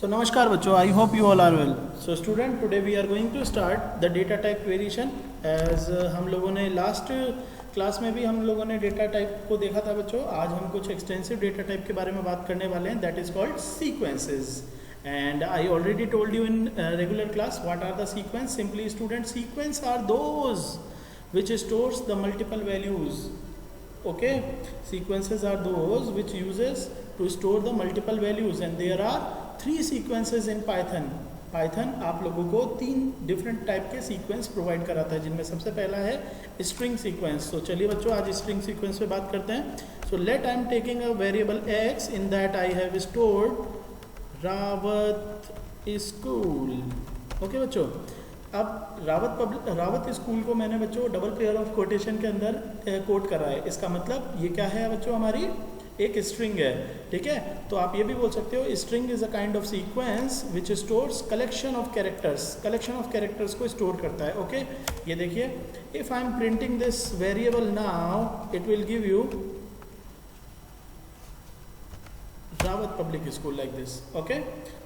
So namaskar bachcho, I hope you all are well. So student, today we are going to start the data type variation as हम लोगों ने last class में भी हम लोगों ने डेटा टाइप को देखा था बच्चों. आज हम कुछ एक्सटेंसिव डेटा टाइप के बारे में बात करने वाले हैं, that is called sequences. And I already told you in regular class what are the sequence. Simply student, sequence are those which stores the multiple values. Okay, sequences are those which uses to store the multiple values and there are 3 sequences in Python. Python आप लोगों को 3 different type के sequence provide कराता है, जिनमें सबसे पहला है स्ट्रिंग सीक्वेंस. तो चलिए बच्चों आज स्ट्रिंग सीक्वेंस पे बात करते हैं. So let I am taking a variable x in that I have stored Rawat school. Okay बच्चों, अब रावत स्कूल को मैंने बच्चों डबल पेयर ऑफ कोटेशन के अंदर कोट करा है. इसका मतलब ये क्या है बच्चों, हमारी एक स्ट्रिंग है. ठीक है, तो आप ये भी बोल सकते हो string is a kind of sequence which stores collection of characters को स्टोर करता है. ओके, ये देखिए, if I am printing this variable now it will give you Rawat public school like this. Okay,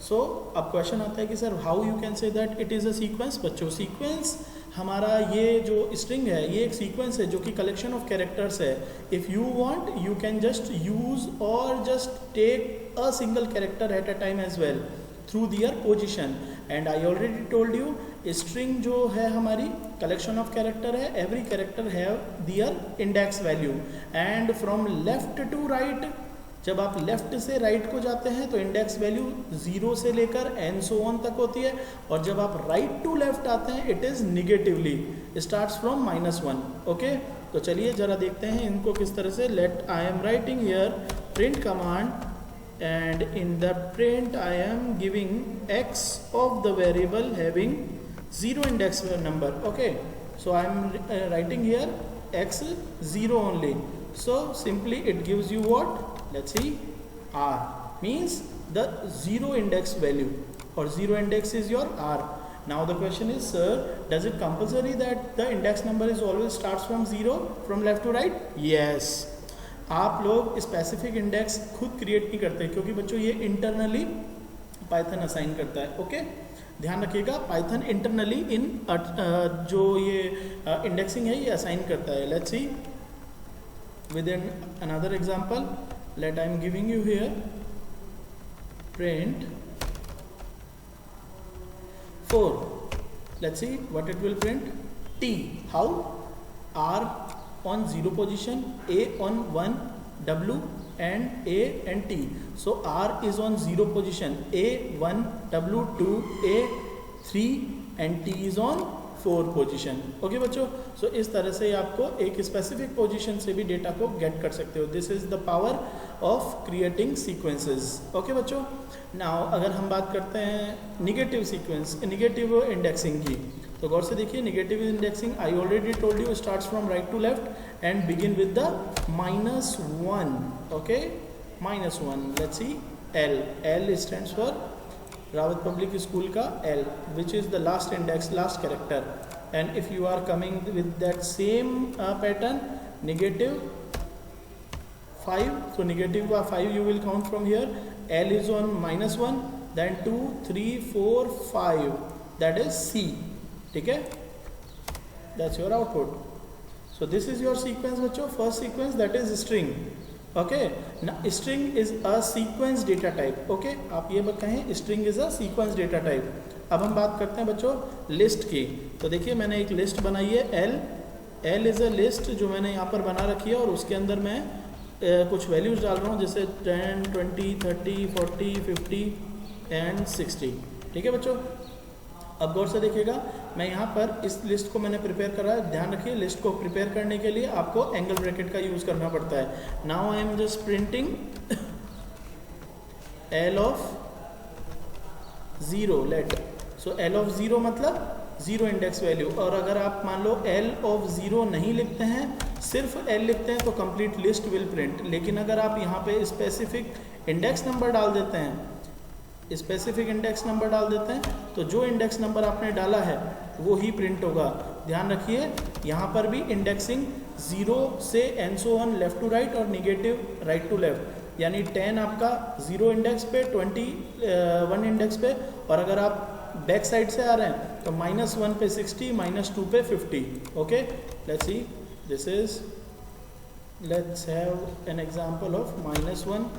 so अब क्वेश्चन आता है कि sir how you can say that it is a sequence. बच्चों सीक्वेंस हमारा ये जो स्ट्रिंग है ये एक सीक्वेंस है जो कि कलेक्शन ऑफ कैरेक्टर्स है. If you want you can just use और just take a single character at a time as well through their position. And I already told you string जो है हमारी कलेक्शन ऑफ कैरेक्टर है. Every character have their index value and from left to right, जब आप left से right को जाते हैं तो इंडेक्स वैल्यू 0 से लेकर एंड सो ऑन तक होती है, और जब आप राइट टू लेफ्ट आते हैं it is negatively starts from -1. Okay, तो चलिए जरा देखते हैं इनको किस तरह से. Let I am writing here print command and in the print I am giving x of the variable having 0 index number. Okay, so I am writing here x 0 only. So simply it gives you what? Let's see, r means the 0 index value, or 0 index is your r. Now the question is, sir, does it compulsory that the index number is always starts from 0 from left to right? Yes. आप लोग specific index खुद create नहीं करते क्योंकि बच्चों ये internally Python assign करता है. ओके, ध्यान रखिएगा, पाइथन इंटरनली इन जो ये इंडेक्सिंग है ये असाइन करता है. Let's see within another example. Let I am giving you here print 4. Let's see what it will print. T. How? R on 0 position, A on 1, W and A and T. So R is on 0 position, A 1, W 2, A 3 and T is on 4 position. Okay बच्चों, सो इस तरह से आपको एक specific position से भी data को gate कर सकते हो. This is the power of creating sequences. Okay बच्चों, नाउ अगर हम बात करते हैं निगेटिव सीक्वेंस, निगेटिव इंडेक्सिंग की, तो गौर से देखिए negative indexing I already told you starts from right to left and begin with the -1. Okay, -1. Let's see L. L stands for Rawat public school का L, which is the last index, last character. And if you are coming with that same pattern, negative 5, so negative 5 you will count from here. L is on -1, then 2, 3, 4, 5, that is C. ठीक है, that's your output. So this is your sequence बच्चों, first sequence, that is string. Okay, string is a sequence data type. Okay, आप ये कहें string is a sequence data type. अब हम बात करते हैं बच्चों लिस्ट की. तो देखिए मैंने एक लिस्ट बनाई है L इज अ लिस्ट जो मैंने यहाँ पर बना रखी है, और उसके अंदर मैं कुछ वैल्यूज डाल रहा हूँ जैसे 10, 20, 30, 40, 50 एंड 60. ठीक है बच्चों, अब गौर से देखिएगा, मैं यहाँ पर इस लिस्ट को मैंने प्रिपेयर करा है. ध्यान रखिए, लिस्ट को प्रिपेयर करने के लिए आपको एंगल ब्रैकेट का यूज़ करना पड़ता है. Now I am just printing L of 0. Let, so L of 0 मतलब 0 इंडेक्स वैल्यू. और अगर आप मान लो L ऑफ 0 नहीं लिखते हैं, सिर्फ L लिखते हैं, तो कंप्लीट लिस्ट विल प्रिंट. लेकिन अगर आप यहाँ पे स्पेसिफिक इंडेक्स नंबर डाल देते हैं, स्पेसिफिक इंडेक्स नंबर डाल देते हैं, तो जो इंडेक्स नंबर आपने डाला है वो ही प्रिंट होगा. ध्यान रखिए, यहाँ पर भी इंडेक्सिंग 0 से and so on left to right और निगेटिव राइट टू लेफ्ट. यानी 10 आपका 0 इंडेक्स पे, 21 इंडेक्स पे, और अगर आप बैक साइड से आ रहे हैं तो -1 पे 60, -2 पे 50. Okay, let's see, this is, let's have an example of -1.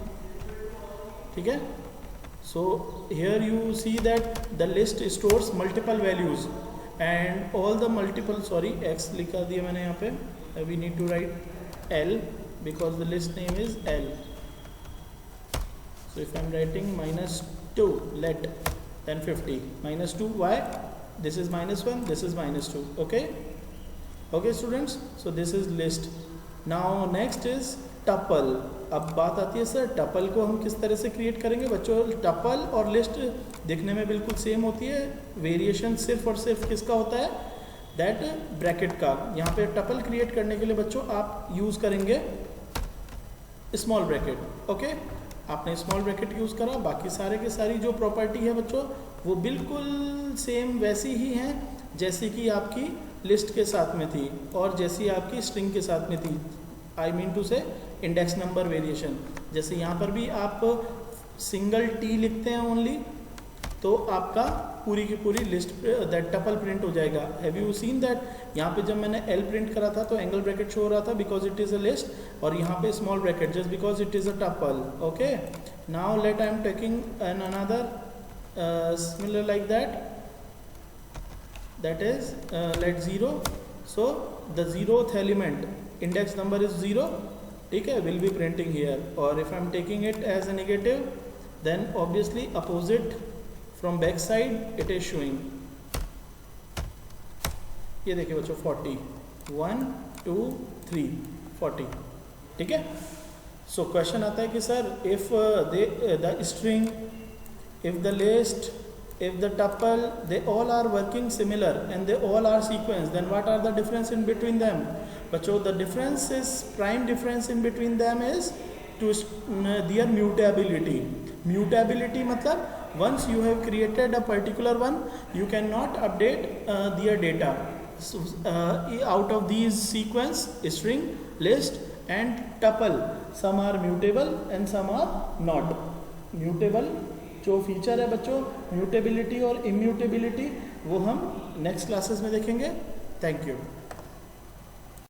ठीक है, so here you see that the list stores multiple values and all the multiple, sorry x लिखा दिया मैंने यहाँ पे, we need to write L because the list name is L. So if I'm writing -2 let, then 50, -2, why, this is -1, this is -2. okay, okay students, so this is list. Now next is tuple. अब बात आती है sir tuple को हम किस तरह से create करेंगे. बच्चों टपल और लिस्ट दिखने में बिल्कुल सेम होती है, वेरिएशन सिर्फ और सिर्फ किसका होता है, दैट ब्रैकेट का. यहाँ पे टपल क्रिएट करने के लिए बच्चों आप यूज़ करेंगे स्मॉल ब्रैकेट. ओके, आपने स्मॉल ब्रैकेट यूज़ करा, बाकी सारे के सारी जो प्रॉपर्टी है बच्चों वो बिल्कुल सेम वैसी ही हैं जैसी कि आपकी लिस्ट के साथ में थी और जैसी आपकी स्ट्रिंग के साथ में थी. आई मीन टू से इंडेक्स नंबर वेरिएशन. जैसे यहाँ पर भी आप सिंगल टी लिखते हैं ओनली, तो आपका पूरी की पूरी लिस्ट दैट टपल प्रिंट हो जाएगा. हैव यू सीन दैट, यहाँ पे जब मैंने एल प्रिंट करा था तो एंगल ब्रैकेट शो हो रहा था because it is a list, और यहाँ पे small bracket just because it is a tuple. Okay, now let I am taking an another similar like that, that is let 0. So the 0th element index number is 0, ठीक है, will be printing here. or if I am taking it as a negative, then obviously opposite from back side it is showing. ये देखिए बच्चों 40, 1 2 3 40. ठीक है, so question आता है कि sir if the string, if the list, if the tuple, they all are working similar and they all are sequence, then what are the difference in between them? बच्चों the difference is, prime difference in between them is to their mutability. Mutability मतलब once you have created a particular one, you cannot update their data. So, out of these sequence, string, list and tuple, some are mutable and some are not mutable. जो feature है बच्चों mutability और immutability वो हम next classes में देखेंगे. Thank you.